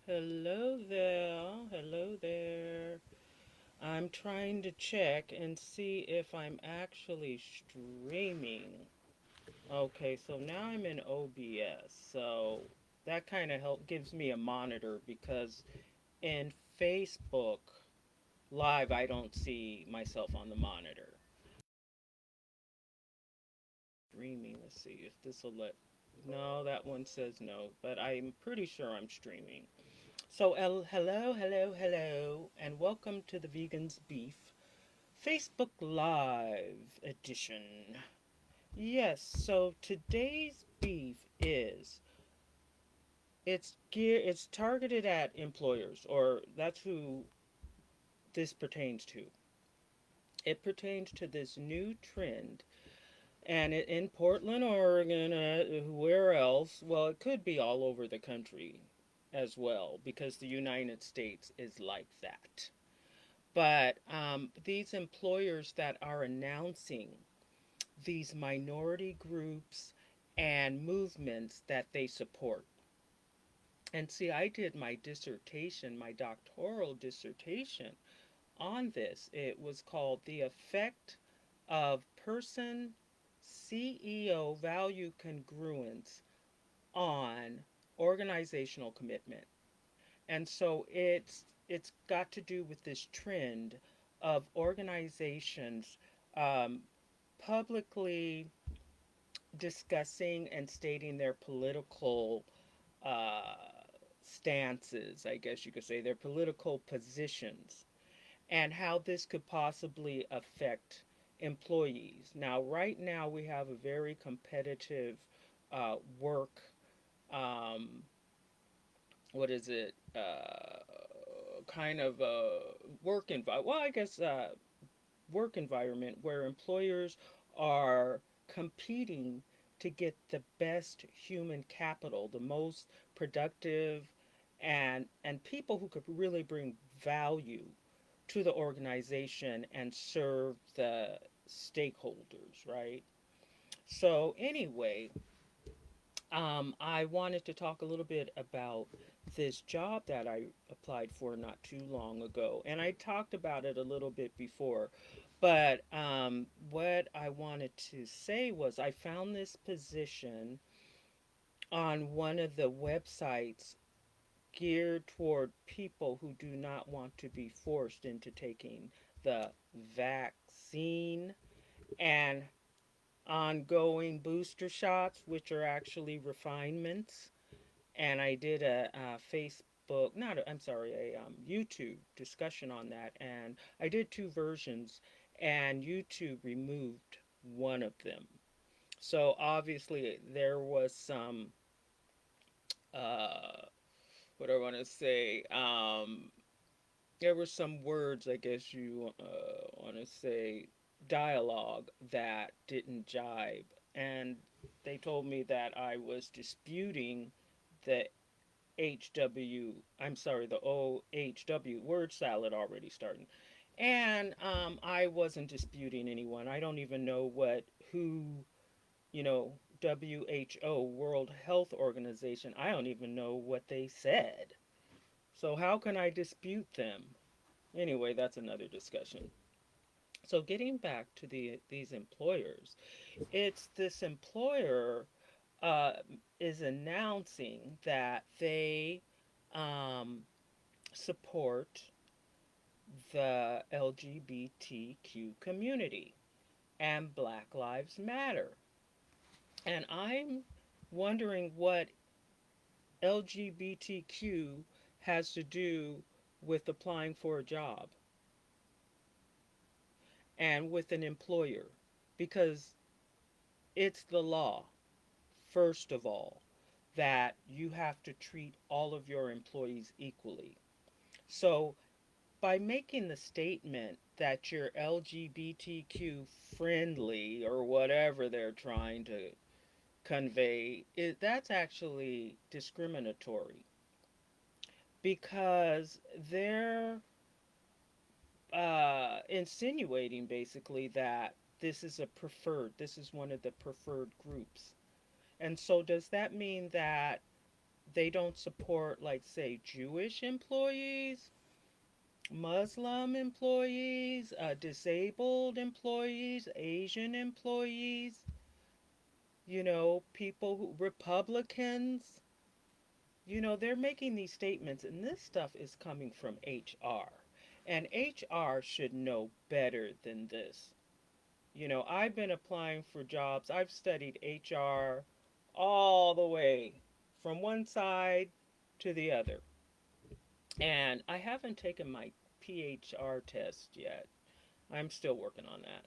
Hello there. Hello there. I'm trying to check and see if I'm actually streaming. Okay, so now I'm in OBS. So that kind of gives me a monitor because in Facebook Live I don't see myself on the monitor. Streaming, let's see if this will let. No, that one says no, but I'm pretty sure I'm streaming. So, hello, hello, hello, and welcome to the Vegans Beef Facebook Live edition. Yes, so today's beef is it's targeted at employers, or that's who this pertains to. It pertains to this new trend, and in Portland, Oregon, where else? Well, it could be all over the country as well, because the United States is like that. But these employers that are announcing these minority groups and movements that they support. And see, I did my dissertation, my doctoral dissertation on this. It was called The Effect of Person CEO Value Congruence on Organizational Commitment. And so it's got to do with this trend of organizations um, publicly discussing and stating their political uh, stances, I guess you could say, their political positions, and how this could possibly affect employees. Now, right now, we have a very competitive work. Um, what is it? Kind of a work environment. Well, I guess work environment where employers are competing to get the best human capital, the most productive, and people who could really bring value to the organization and serve the stakeholders, right? So anyway, I wanted to talk a little bit about this job that I applied for not too long ago. And I talked about it a little bit before. But what I wanted to say was I found this position on one of the websites geared toward people who do not want to be forced into taking the vaccine and ongoing booster shots, which are actually refinements. And I did a Facebook, not a, I'm sorry, a YouTube discussion on that, and I did two versions, and YouTube removed one of them. So obviously there was some, uh, what do I want to say? There were some words, I guess you want to say, dialogue that didn't jibe, and they told me that I was disputing the HW, I'm sorry, the OHW, word salad already starting. And I wasn't disputing anyone. I don't even know you know, WHO, World Health Organization, I don't even know what they said. So how can I dispute them? Anyway, that's another discussion. So getting back to these employers, it's this employer uh, is announcing that they um, support the LGBTQ community and Black Lives Matter. And I'm wondering what LGBTQ has to do with applying for a job and with an employer, because it's the law, first of all, that you have to treat all of your employees equally. So by making the statement that you're LGBTQ friendly or whatever they're trying to convey, that's actually discriminatory because they're insinuating basically that this is one of the preferred groups. And so, does that mean that They don't support, like, say, Jewish employees, Muslim employees, disabled employees, Asian employees, people who, Republicans. They're making these statements, and this stuff is coming from HR. And HR should know better than this. I've been applying for jobs, I've studied HR all the way from one side to the other. And I haven't taken my PHR test yet. I'm still working on that.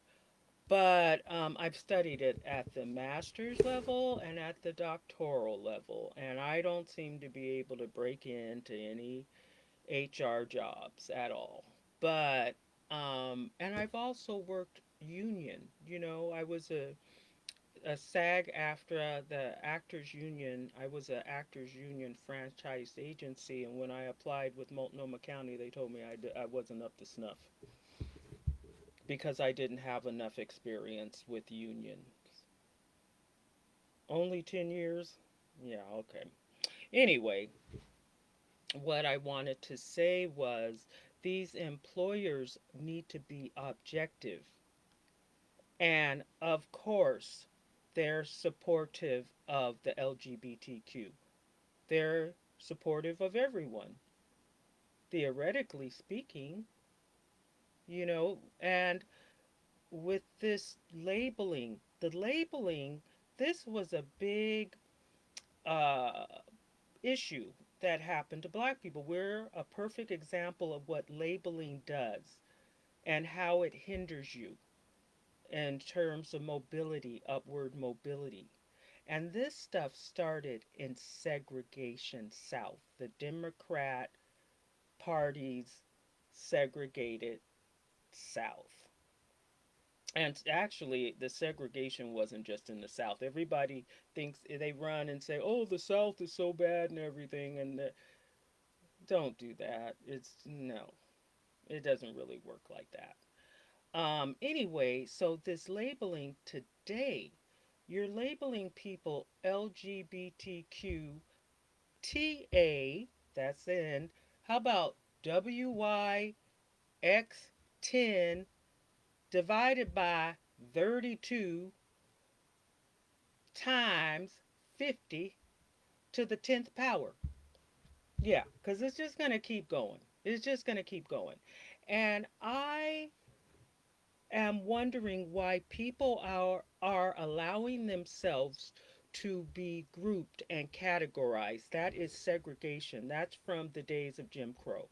But I've studied it at the master's level and at the doctoral level, and I don't seem to be able to break into any HR jobs at all. But and I've also worked union. I was a SAG after the Actors Union. I was an Actors Union franchise agency, and when I applied with Multnomah County, they told me I wasn't up to snuff because I didn't have enough experience with unions. Only 10 years? Yeah, okay. Anyway, what I wanted to say was these employers need to be objective. And of course, they're supportive of the LGBTQ. They're supportive of everyone, theoretically speaking, and with this labeling, this was a big uh, issue that happened to black people. We're a perfect example of what labeling does and how it hinders you in terms of mobility, upward mobility. And this stuff started in segregation South. The Democrat parties segregated South. And actually, the segregation wasn't just in the South. Everybody thinks they run and say, "Oh, the South is so bad and everything," and don't do that. It's no, it doesn't really work like that. Anyway, so this labeling today, you're labeling people LGBTQ TA, that's in. How about WYX10 divided by 32 times 50 to the 10th power? Yeah, because it's just going to keep going. It's just going to keep going. And I am wondering why people are allowing themselves to be grouped and categorized. That is segregation. That's from the days of Jim Crow.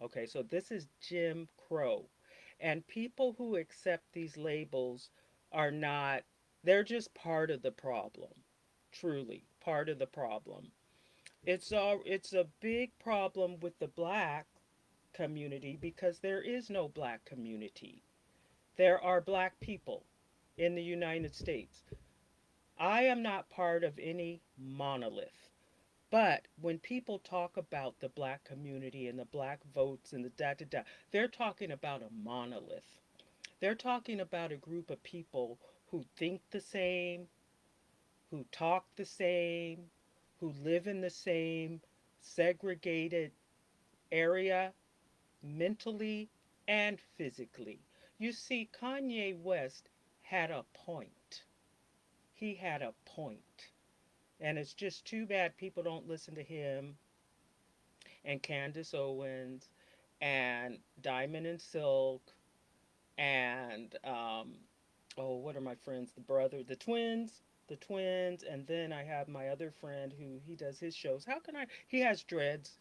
Okay, so this is Jim Crow. And people who accept these labels are not, they're just part of the problem. Truly, part of the problem. It's a big problem with the black community because there is no black community. There are black people in the United States. I am not part of any monolith. But when people talk about the black community and the black votes and the da da da, they're talking about a monolith. They're talking about a group of people who think the same, who talk the same, who live in the same segregated area mentally and physically. You see, Kanye West had a point. He had a point. And it's just too bad people don't listen to him and Candace Owens and Diamond and Silk and oh, what are my friends? The twins, and then I have my other friend who he does his shows. How can I? He has dreads.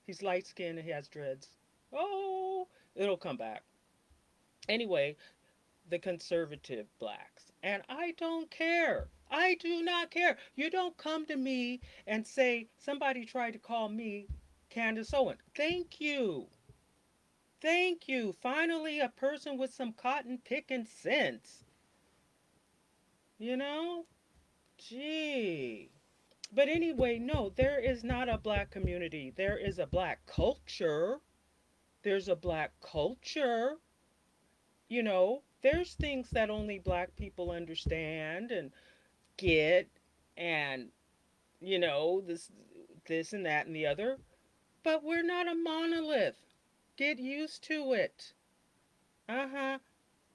He's light skinned and he has dreads. Oh, it'll come back. Anyway, the conservative blacks. And I don't care. I do not care. You don't come to me and say, somebody tried to call me Candace Owen. Thank you. Thank you. Finally, a person with some cotton picking sense. You know? Gee. But anyway, no, there is not a black community. There is a black culture. There's a black culture. There's things that only black people understand and get and this this and that and the other, but we're not a monolith. Get used to it. Uh huh.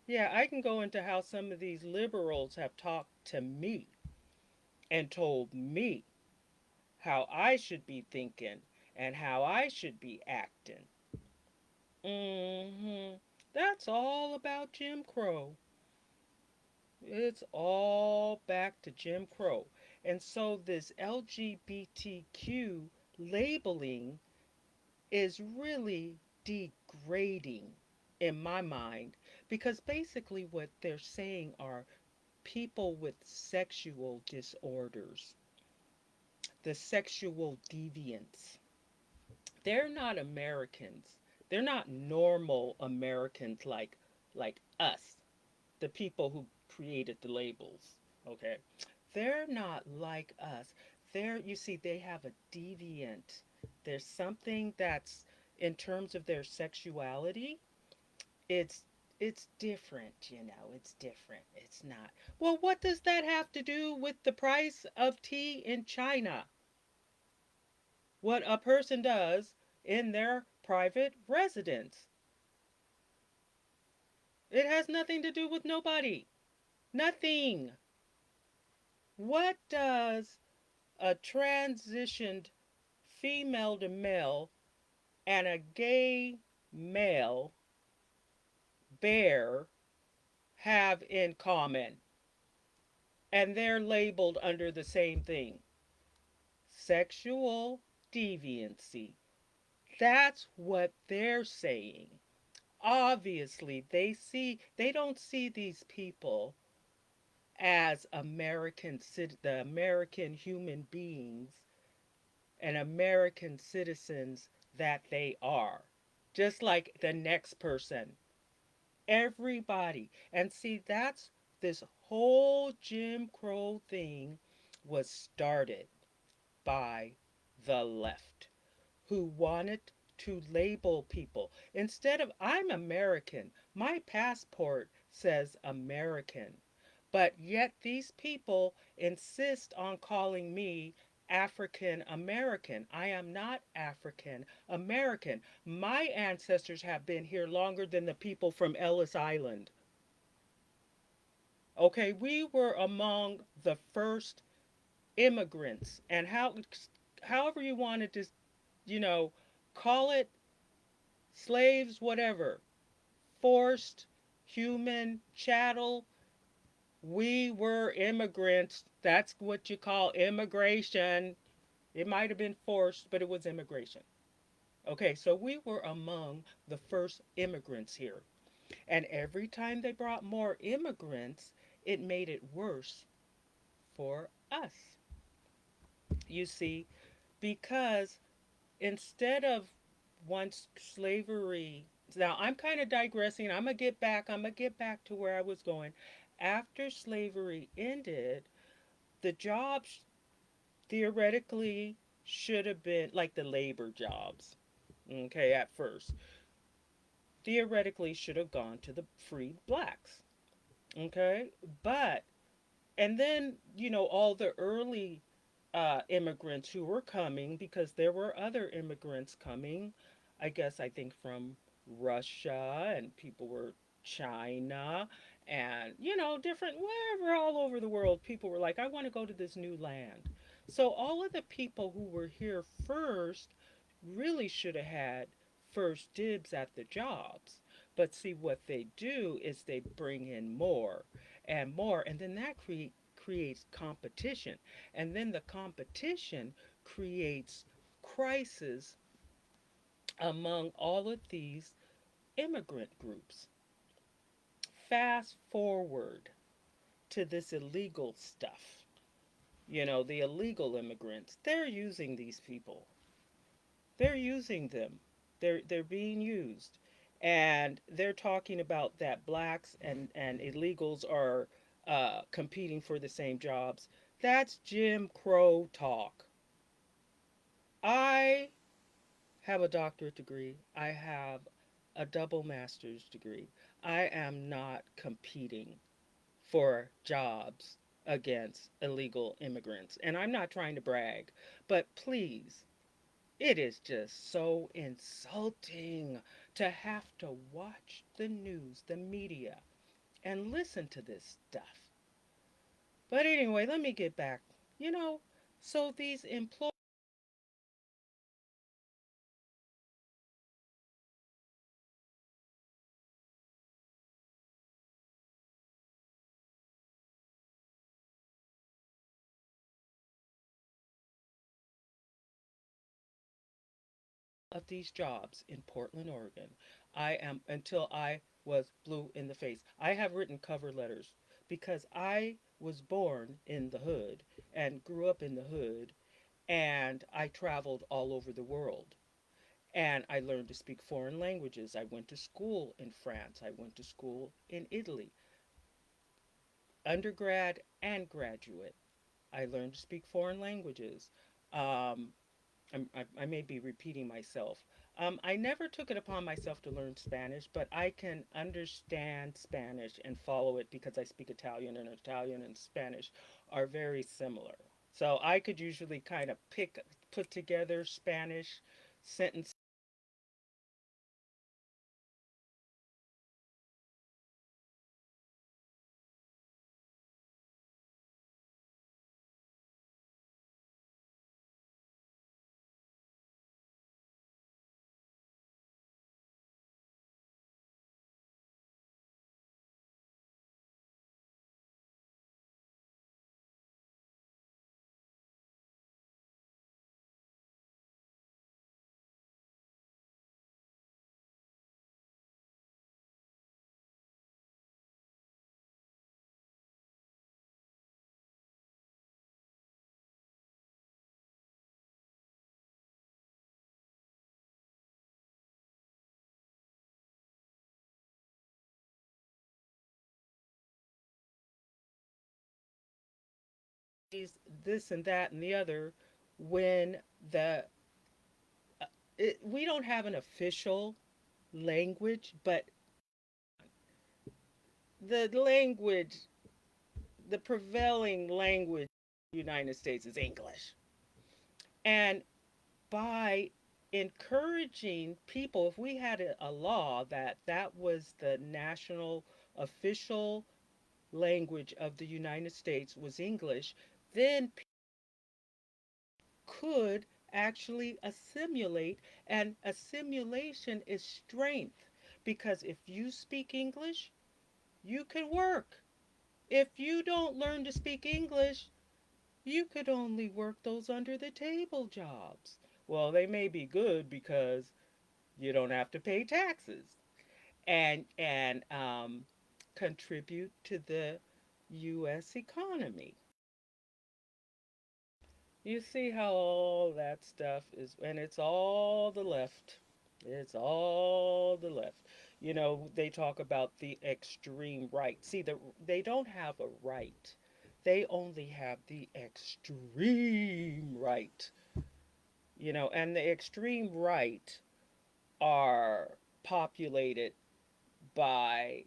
Yeah, I can go into how some of these liberals have talked to me and told me how I should be thinking and how I should be acting. Hmm. That's all about Jim Crow. It's all back to Jim Crow. And so this LGBTQ labeling is really degrading in my mind because basically what they're saying are people with sexual disorders, the sexual deviants. They're not Americans. They're not normal Americans like us, the people who created the labels. Okay? They're not like us. You see, they have a deviant. There's something that's in terms of their sexuality, it's it's different, it's different. It's not. Well, what does that have to do with the price of tea in China? What a person does in their private residence. It has nothing to do with nobody. Nothing. What does a transitioned female to male and a gay male bear have in common? And they're labeled under the same thing, sexual deviancy. That's what they're saying. Obviously, they don't see these people as the American human beings and American citizens that they are. Just like the next person. Everybody. And see, that's this whole Jim Crow thing was started by the left who wanted to label people. Instead of, I'm American, my passport says American. But yet these people insist on calling me African American. I am not African American. My ancestors have been here longer than the people from Ellis Island. Okay, we were among the first immigrants, and however you wanted to, you know, call it slaves, whatever, forced, human, chattel. We were immigrants. That's what you call immigration. It might have been forced, but it was immigration. Okay, so we were among the first immigrants here. And every time they brought more immigrants, it made it worse for us. You see, because instead of once slavery, now I'm kind of digressing. I'm going to get back to where I was going. After slavery ended, the jobs theoretically should have been like the labor jobs. Okay, at first, theoretically should have gone to the freed blacks. Okay, but and then all the early immigrants who were coming, because there were other immigrants coming, I think from Russia, and people were China, and different, wherever, all over the world, people were like, I want to go to this new land. So all of the people who were here first really should have had first dibs at the jobs. But see, what they do is they bring in more and more, and then that creates competition. And then the competition creates crisis among all of these immigrant groups. Fast forward to this illegal stuff. The illegal immigrants, they're using these people. They're using them. They're being used. And they're talking about that blacks and illegals are competing for the same jobs. That's Jim Crow talk. I have a doctorate degree. I have a double master's degree. I am not competing for jobs against illegal immigrants. And I'm not trying to brag, but please, it is just so insulting to have to watch the news, the media, and listen to this stuff. But anyway, let me get back. You know, so these employees of these jobs in Portland, Oregon, I am until I was blue in the face. I have written cover letters because I was born in the hood and grew up in the hood, and I traveled all over the world. And I learned to speak foreign languages. I went to school in France. I went to school in Italy, undergrad and graduate. I learned to speak foreign languages. Um, I may be repeating myself. I never took it upon myself to learn Spanish, but I can understand Spanish and follow it because I speak Italian and Spanish are very similar. So I could usually kind of put together Spanish sentences. This and that and the other when the we don't have an official language, but the language, the prevailing language in the United States is English. And by encouraging people, if we had a law that that was the national official language of the United States was English, then could actually assimilate, and assimilation is strength because if you speak English, you can work. If you don't learn to speak English, you could only work those under the table jobs. Well, they may be good because you don't have to pay taxes and contribute to the U.S. economy. You see how all that stuff is, and it's all the left. It's all the left. You know, they talk about the extreme right. See, they don't have a right. They only have the extreme right. You know, and the extreme right are populated by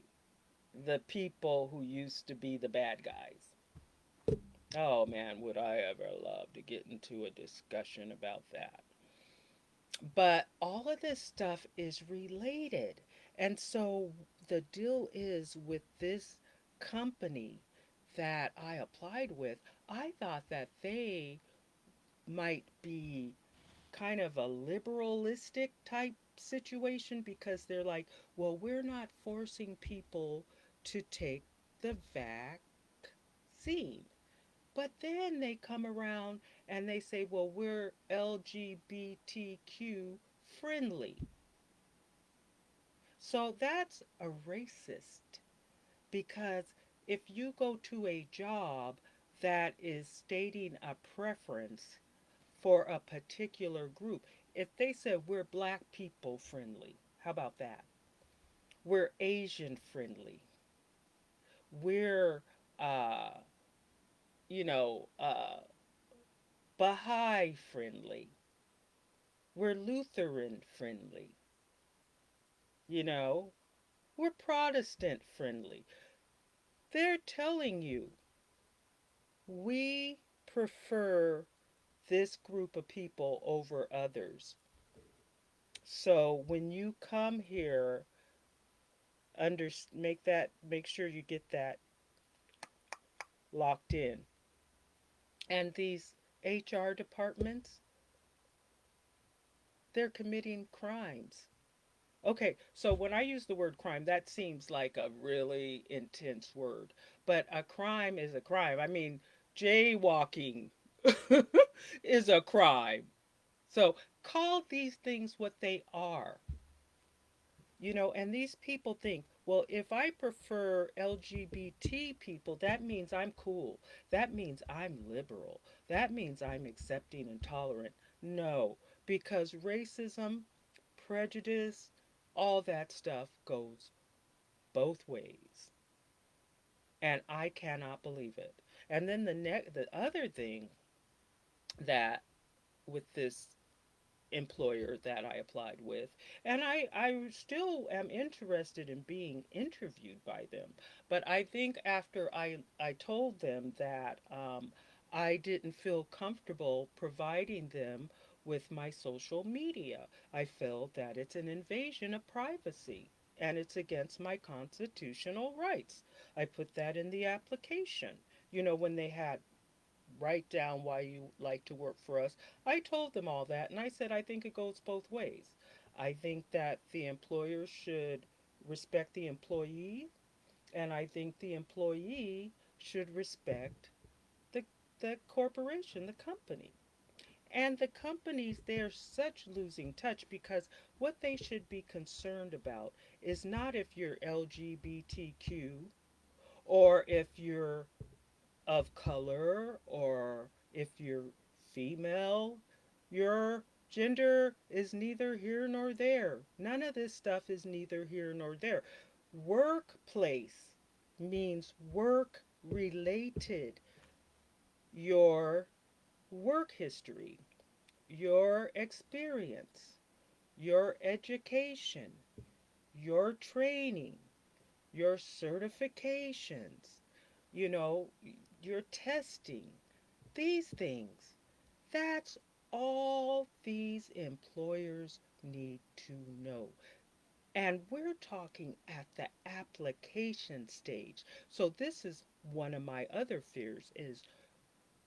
the people who used to be the bad guys. Oh man, would I ever love to get into a discussion about that. But all of this stuff is related. And so the deal is with this company that I applied with, I thought that they might be kind of a liberalistic type situation because they're like, well, we're not forcing people to take the vaccine. But then they come around and they say, well, we're LGBTQ friendly. So that's a racist because if you go to a job that is stating a preference for a particular group, if they said we're black people friendly, how about that? We're Asian friendly. We're, uh, you know, Baha'i friendly. We're Lutheran friendly. You know, we're Protestant friendly. They're telling you We prefer this group of people over others. So when you come here, make sure you get that locked in. And these HR departments, they're committing crimes. Okay, so when I use the word crime, that seems like a really intense word. But a crime is a crime. I mean, jaywalking is a crime. So call these things what they are. And these people think, well, if I prefer LGBT people, that means I'm cool. That means I'm liberal. That means I'm accepting and tolerant. No, because racism, prejudice, all that stuff goes both ways. And I cannot believe it. And then the other thing that with this employer that I applied with. And I still am interested in being interviewed by them. But I think after I told them that I didn't feel comfortable providing them with my social media, I felt that it's an invasion of privacy and it's against my constitutional rights. I put that in the application. When they had write down why you like to work for us. I told them all that, and I said I think it goes both ways. I think that the employer should respect the employee, and I think the employee should respect the, the corporation, the company. And the companies, they're such losing touch because what they should be concerned about is not if you're LGBTQ or if you're of color or if you're female. Your gender is neither here nor there. None of this stuff is neither here nor there. Workplace means work related. Your work history, your experience, your education, your training, your certifications, you know, your testing, these things. That's all these employers need to know. And we're talking at the application stage. So this is one of my other fears is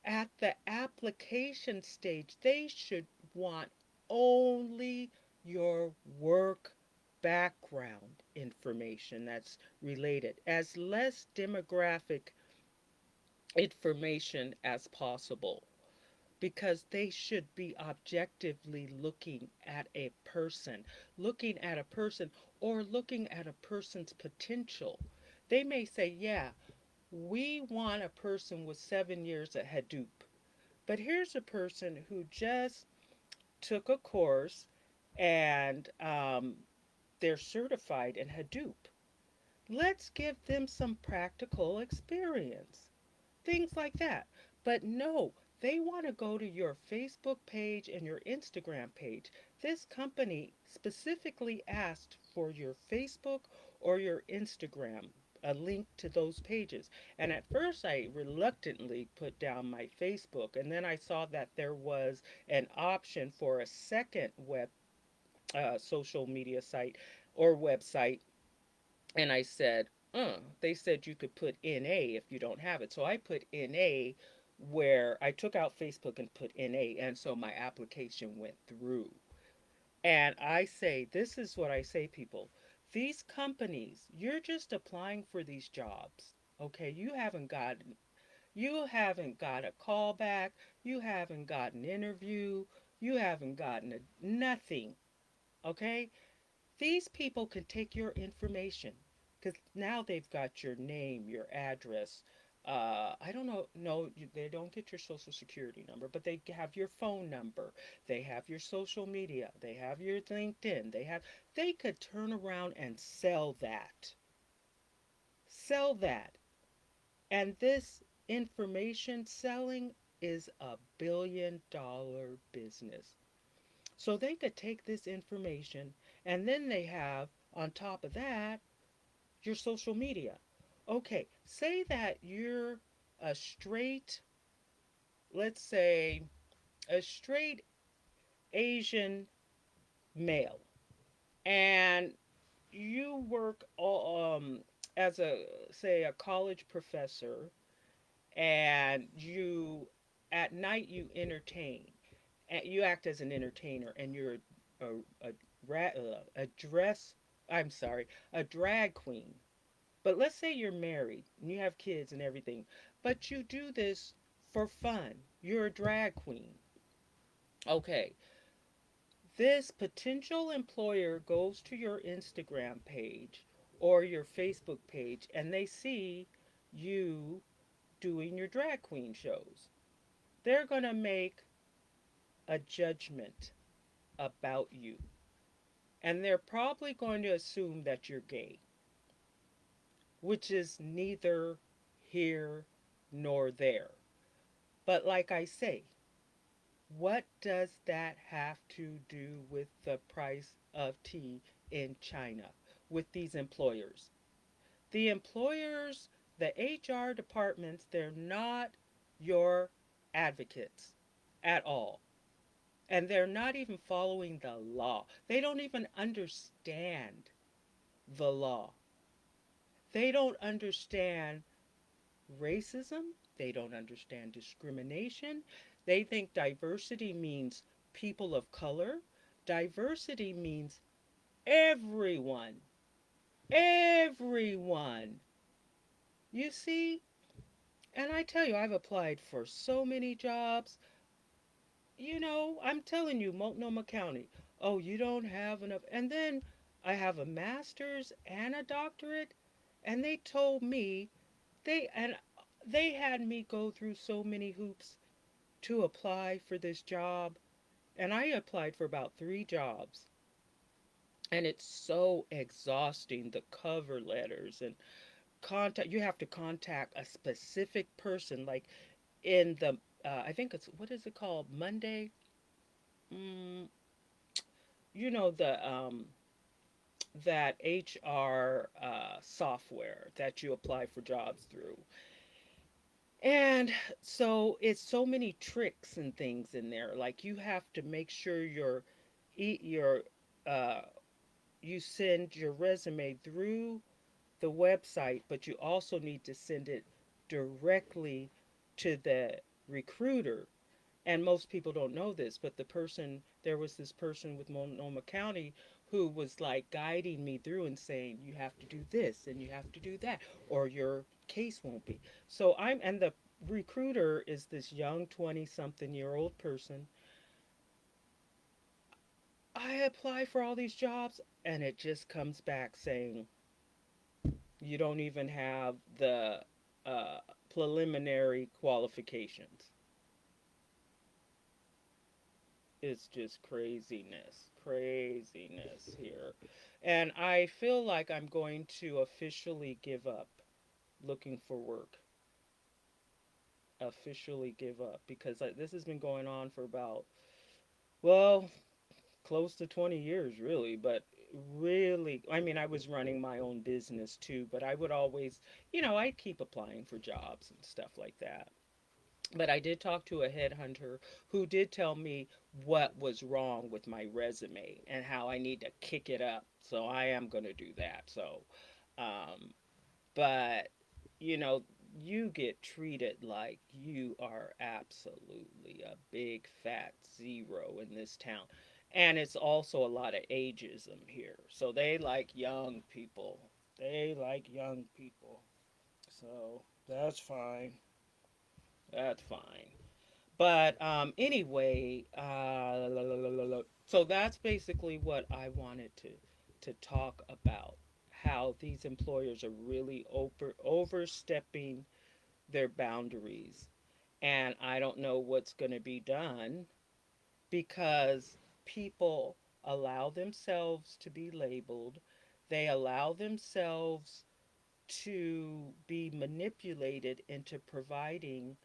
at the application stage, they should want only your work background information that's related, as less demographic information as possible, because they should be objectively looking at a person or looking at a person's potential. They may say, yeah, we want a person with 7 years at Hadoop, but here's a person who just took a course and they're certified in Hadoop. Let's give them some practical experience. Things like that. But no, they want to go to your Facebook page and your Instagram page. This company specifically asked for your Facebook or your Instagram, a link to those pages. And at first, I reluctantly put down my Facebook, and then I saw that there was an option for a second web social media site or website, and I said, they said you could put NA if you don't have it. So I put NA where I took out Facebook and put NA. And so my application went through. And I say, this is what I say, people. These companies, you're just applying for these jobs. Okay, you haven't got a call back, you haven't got an interview, you haven't gotten nothing. Okay? These people can take your information because now they've got your name, your address. I don't know. No, they don't get your social security number, but they have your phone number. They have your social media. They have your LinkedIn. They could turn around and sell that. Sell that. And this information selling is a $1 billion business. So they could take this information and then they have, on top of that, your social media. Okay, say that you're a straight let's say, a straight Asian male, and you work as a, say, a college professor, and you, at night, you entertain, and you act as an entertainer, and you're a, a dress, I'm sorry, a drag queen. But let's say you're married and you have kids and everything, but you do this for fun. You're a drag queen. Okay, this potential employer goes to your Instagram page or your Facebook page, and they see you doing your drag queen shows. They're going to make a judgment about you. And they're probably going to assume that you're gay, which is neither here nor there. But like I say, what does that have to do with the price of tea in China with these employers? The employers, the HR departments, they're not your advocates at all. And they're not even following the law. They don't even understand the law. They don't understand racism. They don't understand discrimination. They think diversity means people of color. Diversity means everyone. Everyone. You see? And I tell you, I've applied for so many jobs. I'm telling you, Multnomah County. Oh, you don't have enough. And then I have a master's and a doctorate, and they told me and they had me go through so many hoops to apply for this job, and I applied for about 3 jobs. And it's so exhausting, the cover letters and contact. You have to contact a specific person, like in the I think it's, what is it called, Monday. Mm, the that HR software that you apply for jobs through. And so it's so many tricks and things in there. Like, you have to make sure your uh, you send your resume through the website, but you also need to send it directly to the recruiter. And most people don't know this, but there was this person with Multnomah County who was like guiding me through and saying, you have to do this and you have to do that, or your case won't be. And the recruiter is this young 20 something year old person. I apply for all these jobs, and it just comes back saying, you don't even have the uh, preliminary qualifications. It's just craziness, craziness here. And I feel like I'm going to officially give up looking for work. Officially give up, because this has been going on for about, well, close to 20 years, really. But really, I mean, I was running my own business too, but I would always, I'd keep applying for jobs and stuff like that. But I did talk to a headhunter who did tell me what was wrong with my resume and how I need to kick it up. So I am going to do that. Um, but, you know, you get treated like you are absolutely a big fat zero in this town. And it's also a lot of ageism here. So they like young people. They like young people. So that's fine. That's fine. But anyway, so that's basically what I wanted to talk about. How these employers are really overstepping their boundaries, and I don't know what's going to be done, because people allow themselves to be labeled. They allow themselves to be manipulated into providing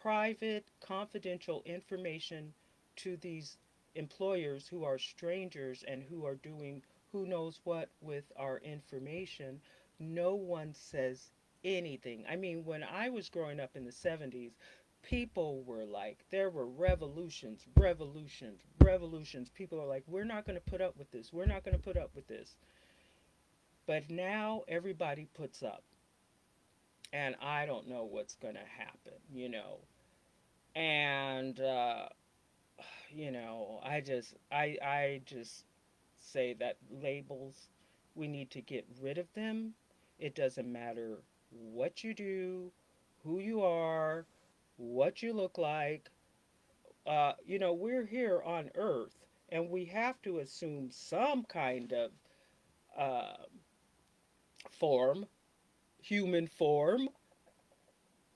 private, confidential information to these employers who are strangers and who are doing who knows what with our information. No one says anything. I mean, when I was growing up in the 70s, People were like, there were revolutions, revolutions, revolutions. People are like, we're not going to put up with this. We're not going to put up with this. But now everybody puts up. And I don't know what's going to happen, And, I just say that labels, we need to get rid of them. It doesn't matter what you do, who you are, what you look like. We're here on Earth, and we have to assume some kind of uh, form, human form,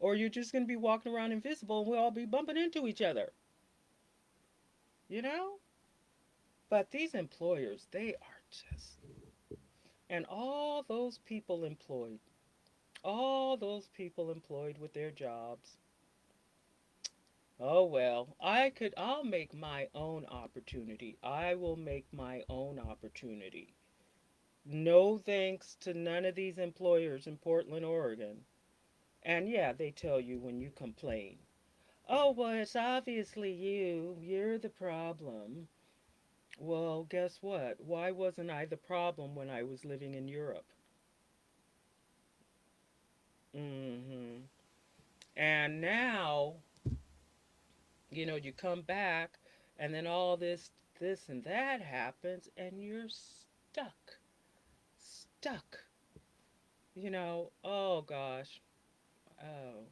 or you're just going to be walking around invisible and we'll all be bumping into each other, you know? But these employers, they are just. And all those people employed with their jobs. Oh well, I'll make my own opportunity. I will make my own opportunity. No thanks to none of these employers in Portland, Oregon. And yeah, they tell you when you complain, oh, well, it's obviously you. You're the problem. Well, guess what? Why wasn't I the problem when I was living in Europe? Hmm. And now, you come back, and then all this, and that happens, and you're stuck. Stuck. Oh gosh. Oh,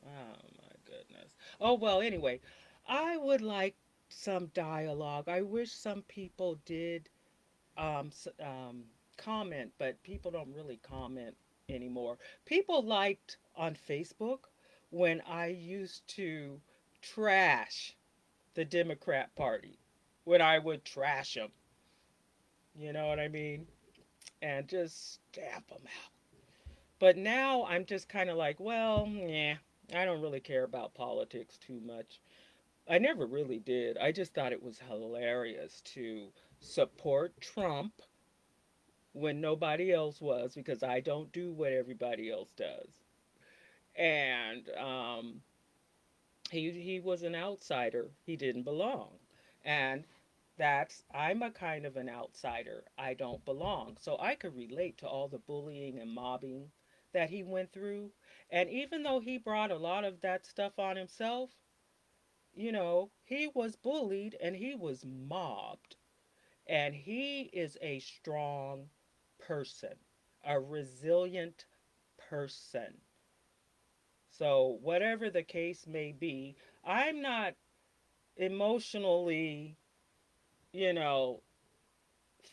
oh my goodness. Oh, well, anyway, I would like some dialogue. I wish some people did comment, but people don't really comment anymore. People liked on Facebook when I used to trash the Democrat Party, when I would trash them. You know what I mean? And just stamp them out. But now I'm just kind of like, well, yeah, I don't really care about politics too much. I never really did. I just thought it was hilarious to support Trump when nobody else was because I don't do what everybody else does. And he was an outsider. He didn't belong. And I'm a kind of an outsider. I don't belong. So I could relate to all the bullying and mobbing that he went through. And even though he brought a lot of that stuff on himself, he was bullied and he was mobbed. And he is a strong person, a resilient person. So, whatever the case may be, I'm not emotionally, you know,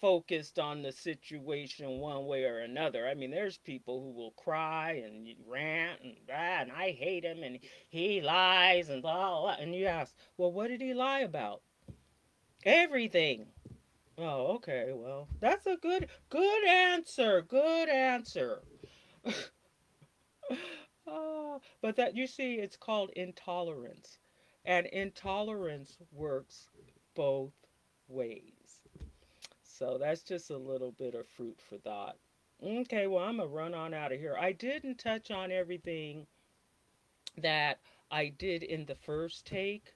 focused on the situation one way or another. I mean, there's people who will cry and rant and and I hate him and he lies and blah, blah. And you ask, well, what did he lie about? Everything. Oh, okay. Well, that's a good answer. Good answer. Oh, but that you see, it's called intolerance, and intolerance works both ways. So that's just a little bit of fruit for thought. Okay, well, I'm gonna run on out of here. I didn't touch on everything that I did in the first take,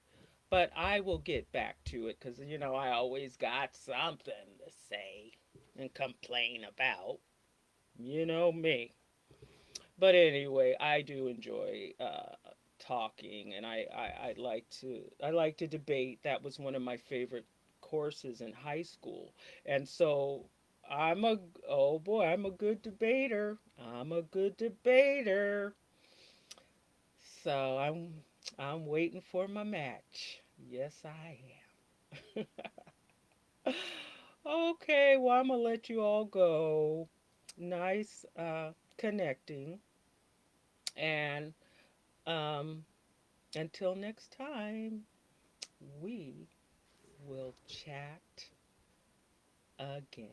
but I will get back to it because I always got something to say and complain about. You know me. But anyway, I do enjoy talking, and I like to debate. That was one of my favorite courses in high school, and so I'm a oh boy, I'm a good debater. I'm a good debater. So I'm waiting for my match. Yes, I am. Okay, well, I'm gonna let you all go. Nice connecting, and um, until next time, we will chat again.